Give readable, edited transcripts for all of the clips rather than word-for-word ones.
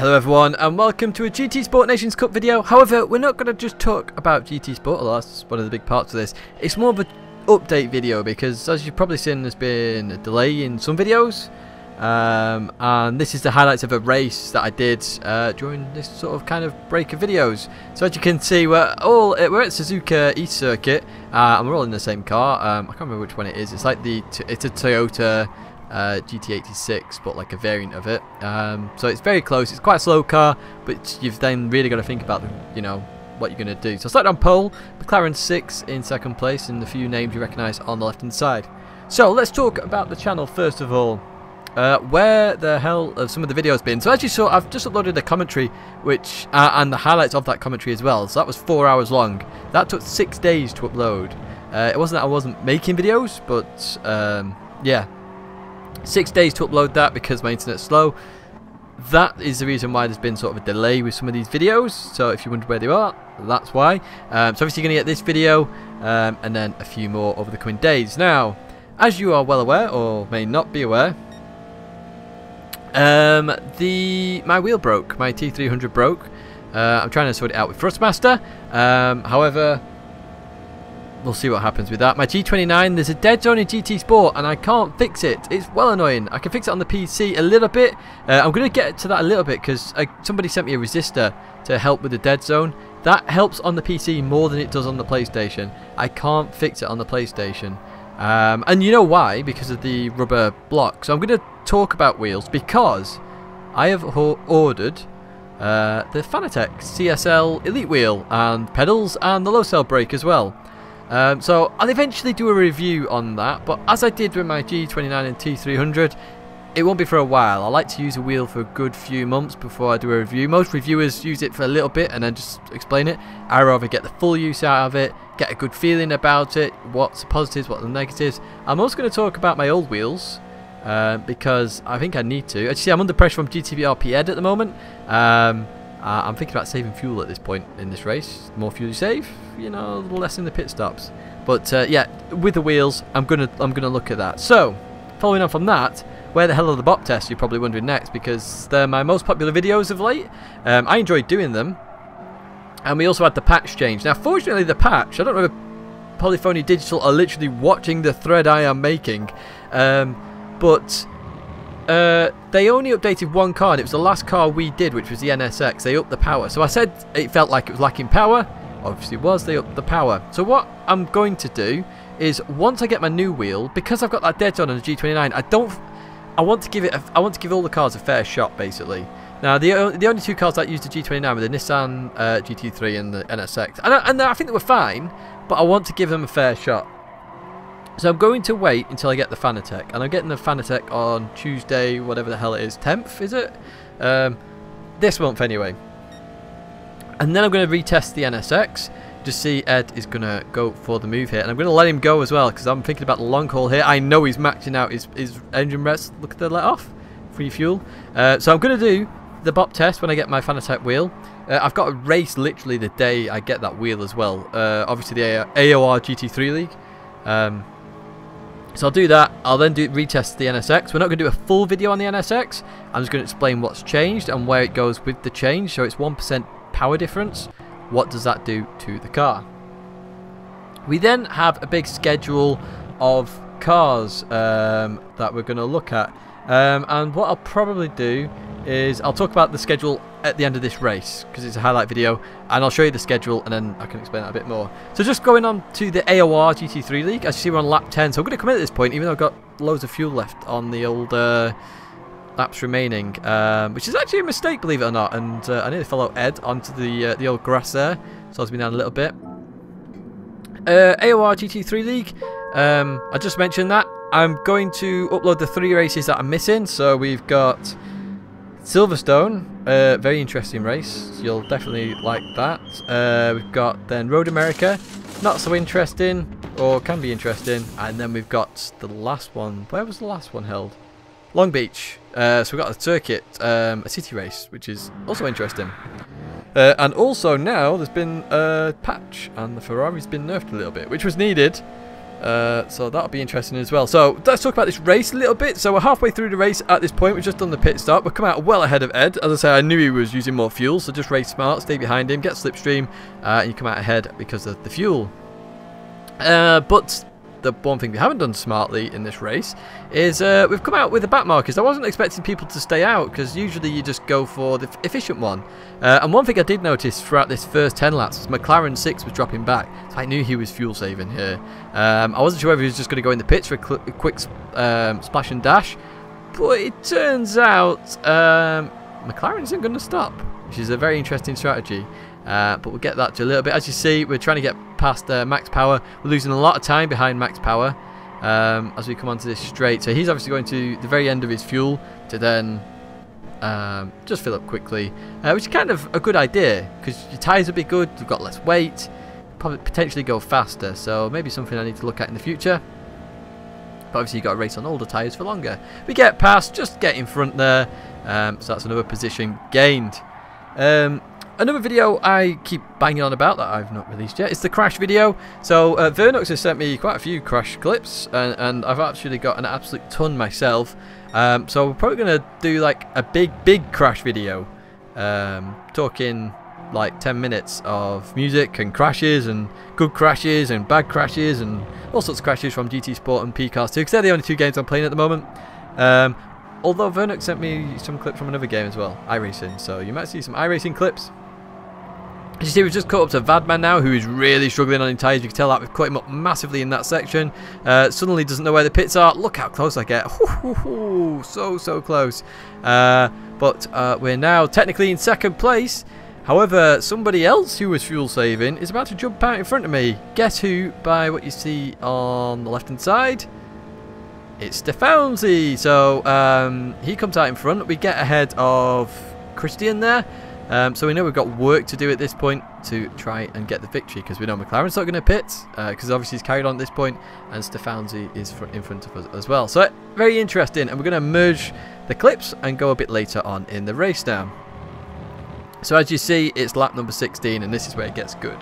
Hello everyone and welcome to a GT Sport Nations Cup video. However, we're not going to just talk about GT Sport, although that's one of the big parts of this. It's more of an update video because, as you've probably seen, there's been a delay in some videos. And this is the highlights of a race that I did during this sort of kind of break of videos. So as you can see, we're at Suzuka East Circuit and we're all in the same car. I can't remember which one it is. It's like it's a Toyota GT86, but like a variant of it. So it's very close. It's quite a slow car, but you've then really got to think about what you're going to do. So I started on pole, McLaren 6 in second place, and a few names you recognise on the left hand side. So let's talk about the channel first of all. Where the hell have some of the videos been? So as you saw, I've just uploaded the commentary, which and the highlights of that commentary as well. So that was 4 hours long. That took 6 days to upload. It wasn't that I wasn't making videos, but yeah, 6 days to upload that because my internet's slow. That is the reason why there's been sort of a delay with some of these videos. So if you wonder where they are, that's why. So obviously you're going to get this video and then a few more over the coming days. Now, as you are well aware, or may not be aware, my wheel broke. My T300 broke. I'm trying to sort it out with Thrustmaster. However, we'll see what happens with that. My G29, there's a dead zone in GT Sport and I can't fix it. It's well annoying. I can fix it on the PC a little bit. I'm going to get to that a little bit because somebody sent me a resistor to help with the dead zone. That helps on the PC more than it does on the PlayStation. I can't fix it on the PlayStation. And you know why? Because of the rubber block. So I'm going to talk about wheels because I have ordered the Fanatec CSL Elite wheel and pedals and the low cell brake as well. So I'll eventually do a review on that, but as I did with my G29 and T300, it won't be for a while. I like to use a wheel for a good few months before I do a review. Most reviewers use it for a little bit and then just explain it. I rather get the full use out of it, get a good feeling about it, what's the positives, what are the negatives. I'm also going to talk about my old wheels because I think I need to. As you see, I'm under pressure from GTBRP Ed at the moment. I'm thinking about saving fuel at this point in this race. The more fuel you save, you know, the less in the pit stops. But yeah, with the wheels, I'm gonna look at that. So, following on from that, where the hell are the BoP Tests? You're probably wondering next, because they're my most popular videos of late. I enjoyed doing them, and we also had the patch change. Now, fortunately, the patch, I don't know if Polyphony Digital are literally watching the thread I am making, but they only updated one car, and it was the last car we did, which was the NSX. They upped the power. So I said it felt like it was lacking power. Obviously it was. They upped the power. So what I'm going to do is, once I get my new wheel, because I've got that dead zone on the G29, I want to give all the cars a fair shot, basically. Now the only two cars that used the G29 were the Nissan GT3 and the NSX, and I think they were fine, but I want to give them a fair shot. So I'm going to wait until I get the Fanatec, and I'm getting the Fanatec on Tuesday, whatever the hell it is, 10th, is it? This month anyway. And then I'm going to retest the NSX, just see Ed is going to go for the move here, and I'm going to let him go as well, because I'm thinking about the long haul here. I know he's maxing out his engine rest. Look at the let off, free fuel. So I'm going to do the BoP Test when I get my Fanatec wheel. I've got a race literally the day I get that wheel as well. Obviously the AOR GT3 League. So I'll do that. I'll then retest the NSX. We're not going to do a full video on the NSX. I'm just going to explain what's changed and where it goes with the change. So it's 1% power difference. What does that do to the car? We then have a big schedule of cars that we're going to look at. And what I'll probably do is I'll talk about the schedule at the end of this race because it's a highlight video, and I'll show you the schedule and then I can explain that a bit more. So just going on to the AOR GT3 League, as you see we're on lap 10, so I'm going to come in at this point even though I've got loads of fuel left on the old laps remaining, which is actually a mistake, believe it or not, and I nearly fell out Ed onto the old grass there, so I've been down a little bit. AOR GT3 League, I just mentioned that I'm going to upload the 3 races that I'm missing. So we've got Silverstone, very interesting race, you'll definitely like that. We've got then Road America, not so interesting, or can be interesting, and then we've got the last one. Where was the last one held? Long Beach. So we've got a circuit, a city race, which is also interesting. And also now there's been a patch, and the Ferrari's been nerfed a little bit, which was needed. So that'll be interesting as well. So let's talk about this race a little bit. So we're halfway through the race at this point. We've just done the pit stop. We've come out well ahead of Ed. As I say, I knew he was using more fuel, so just race smart, stay behind him, get slipstream, and you come out ahead because of the fuel. But the one thing we haven't done smartly in this race is we've come out with the back markers. I wasn't expecting people to stay out because usually you just go for the efficient one. And one thing I did notice throughout this first 10 laps was McLaren 6 was dropping back. So I knew he was fuel saving here. I wasn't sure if he was just going to go in the pits for a quick splash and dash. But it turns out McLaren isn't going to stop, which is a very interesting strategy. But we'll get that to a little bit. As you see, we're trying to get past Max Power. We're losing a lot of time behind Max Power as we come onto this straight. So he's obviously going to the very end of his fuel to then just fill up quickly, which is kind of a good idea because your tyres will be good, you've got less weight, probably potentially go faster. So maybe something I need to look at in the future. But obviously you've got to race on older tyres for longer. We get past, just get in front there. So that's another position gained. Another video I keep banging on about that I've not released yet is the crash video. So Vernox has sent me quite a few crash clips, and I've actually got an absolute ton myself. So we're probably going to do like a big crash video, talking like 10 minutes of music and crashes and good crashes and bad crashes and all sorts of crashes from GT Sport and P-Cars 2, because they're the only two games I'm playing at the moment. Although Vernox sent me some clips from another game as well, iRacing, so you might see some iRacing clips. As you see, we've just caught up to Vadman now, who is really struggling on his tyres. You can tell that we've caught him up massively in that section. Suddenly doesn't know where the pits are. Look how close I get. So close. But we're now technically in second place. However, somebody else who was fuel saving is about to jump out in front of me. Guess who? By what you see on the left hand side, it's Stefanzi. So he comes out in front. We get ahead of Christian there. So we know we've got work to do at this point to try and get the victory, because we know McLaren's not going to pit, because obviously he's carried on at this point, and Stefanzi is in front of us as well. So very interesting, and we're going to merge the clips and go a bit later on in the race now. So as you see, it's lap number 16, and this is where it gets good.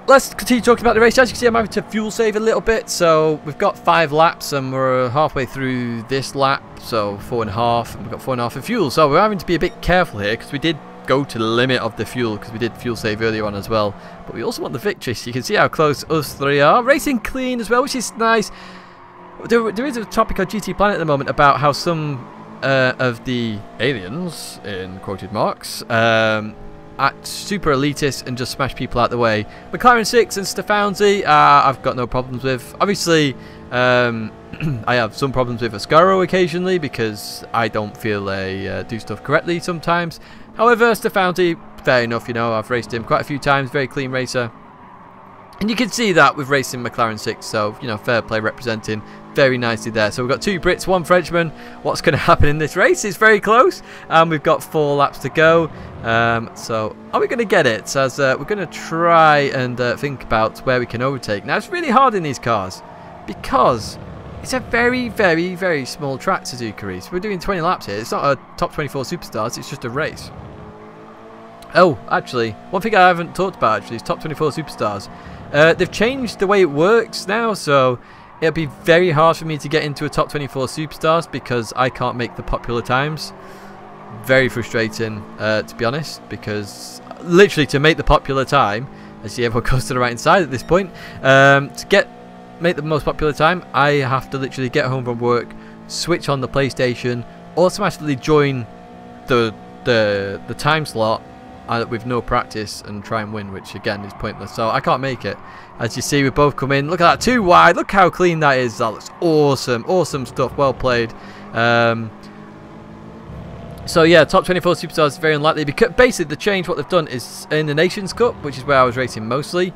Let's continue talking about the race. As you can see, I'm having to fuel save a little bit. So we've got 5 laps and we're halfway through this lap. So 4.5, and we've got 4.5 in fuel. So we're having to be a bit careful here because we did go to the limit of the fuel, because we did fuel save earlier on as well. But we also want the victory. So you can see how close us 3 are. Racing clean as well, which is nice. There is a topic on GT Planet at the moment about how some of the aliens, in quoted marks, act super elitist and just smash people out the way. McLaren 6 and Stefanzi, I've got no problems with. Obviously, I have some problems with Ascaro occasionally because I don't feel they do stuff correctly sometimes. However, Stefanzi, fair enough, you know, I've raced him quite a few times, very clean racer. And you can see that with racing McLaren 6, so, you know, fair play representing very nicely there. So we've got 2 Brits, 1 Frenchman. What's going to happen in this race is very close, and we've got 4 laps to go. So are we going to get it? As we're going to try and think about where we can overtake. Now, it's really hard in these cars because it's a very small track, Suzuka. So we're doing 20 laps here. It's not a top 24 superstars, it's just a race. Oh, actually, one thing I haven't talked about actually is top 24 superstars. They've changed the way it works now, so it'll be very hard for me to get into a top 24 superstars because I can't make the popular times. Very frustrating, to be honest, because literally to make the popular time, as you see everyone goes to the right hand side at this point, to make the most popular time, I have to literally get home from work, switch on the PlayStation, automatically join the time slot with no practice and try and win, which again is pointless. So I can't make it. As you see, we both come in. Look at that, 2 wide. Look how clean that is. That looks awesome. Awesome stuff. Well played. So yeah, top 24 superstars is very unlikely because basically the change, what they've done is in the Nations Cup, which is where I was racing mostly,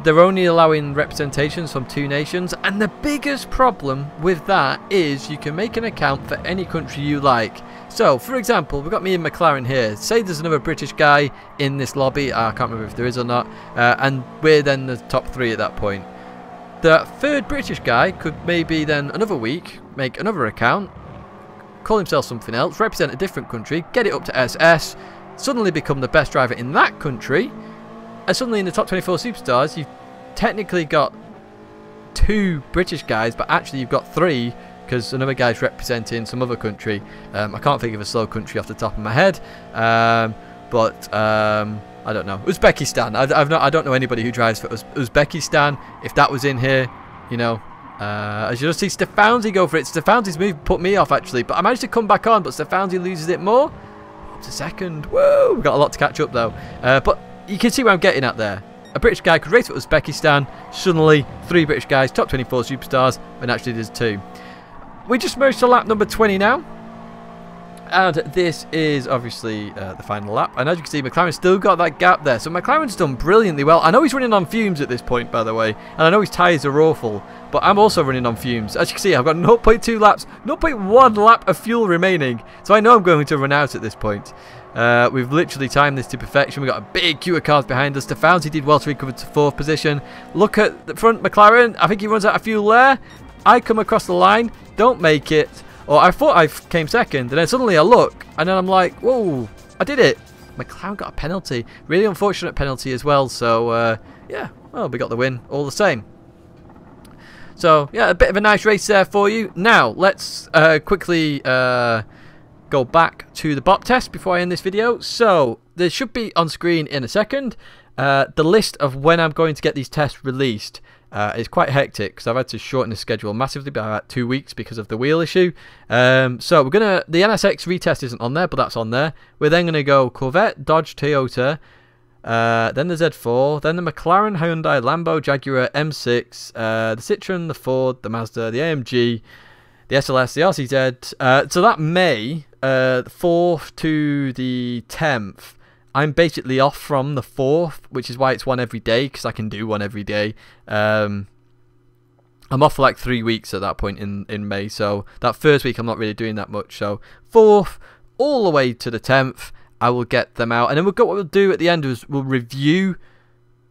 they're only allowing representations from 2 nations, and the biggest problem with that is you can make an account for any country you like. So, for example, we've got me and McLaren here. Say there's another British guy in this lobby. I can't remember if there is or not. And we're then the top 3 at that point. The 3rd British guy could maybe then another week make another account, call himself something else, represent a different country, get it up to SS, suddenly become the best driver in that country, and suddenly in the top 24 superstars, you've technically got 2 British guys, but actually you've got 3 because another guy's representing some other country. I can't think of a slow country off the top of my head, but I don't know. Uzbekistan. I don't know anybody who drives for Uzbekistan. If that was in here, you know. As you just see Stefanzi go for it. Stefanzi's move put me off actually, but I managed to come back on, but Stefanzi loses it more. Up to second. Whoa, we've got a lot to catch up though. But you can see where I'm getting at there. A British guy could race for Uzbekistan. Suddenly, 3 British guys, top 24 superstars, when actually there's 2. We just merged to lap number 20 now. And this is obviously the final lap. And as you can see, McLaren's still got that gap there. So McLaren's done brilliantly well. I know he's running on fumes at this point, by the way. And I know his tyres are awful. But I'm also running on fumes. As you can see, I've got 0.2 laps, 0.1 lap of fuel remaining. So I know I'm going to run out at this point. We've literally timed this to perfection. We've got a big queue of cars behind us. Stefanzi did well to recover to 4th position. Look at the front McLaren. I think he runs out of fuel there. I come across the line, don't make it. Or I thought I came second, and then suddenly I look, and then I'm like, whoa, I did it. McLaren got a penalty. Really unfortunate penalty as well. So, yeah, well, we got the win all the same. So, yeah, a bit of a nice race there for you. Now, let's quickly go back to the BoP test before I end this video. So, there should be on screen in a second the list of when I'm going to get these tests released. It's quite hectic because I've had to shorten the schedule massively by about 2 weeks because of the wheel issue. So we're gonna, the NSX retest isn't on there, but that's on there. We're then gonna go Corvette, Dodge, Toyota, then the Z4, then the McLaren, Hyundai, Lambo, Jaguar, M6, the Citroen, the Ford, the Mazda, the AMG, the SLS, the RCZ. So that May 4th to the 10th. I'm basically off from the 4th, which is why it's one every day, because I can do one every day. I'm off for like 3 weeks at that point in May, so that first week I'm not really doing that much. So 4th all the way to the 10th, I will get them out. And then what we'll do at the end is we'll review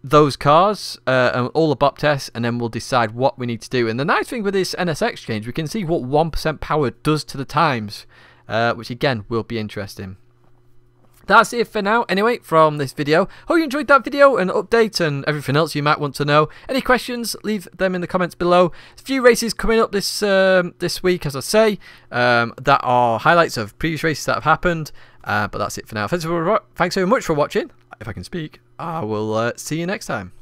those cars and all the BoP tests, and then we'll decide what we need to do. And the nice thing with this NSX change, we can see what 1% power does to the times, which again will be interesting. That's it for now, anyway, from this video. Hope you enjoyed that video and update and everything else you might want to know. Any questions, leave them in the comments below. There's a few races coming up this week, as I say, that are highlights of previous races that have happened. But that's it for now. Thanks very much for watching. If I can speak, I will see you next time.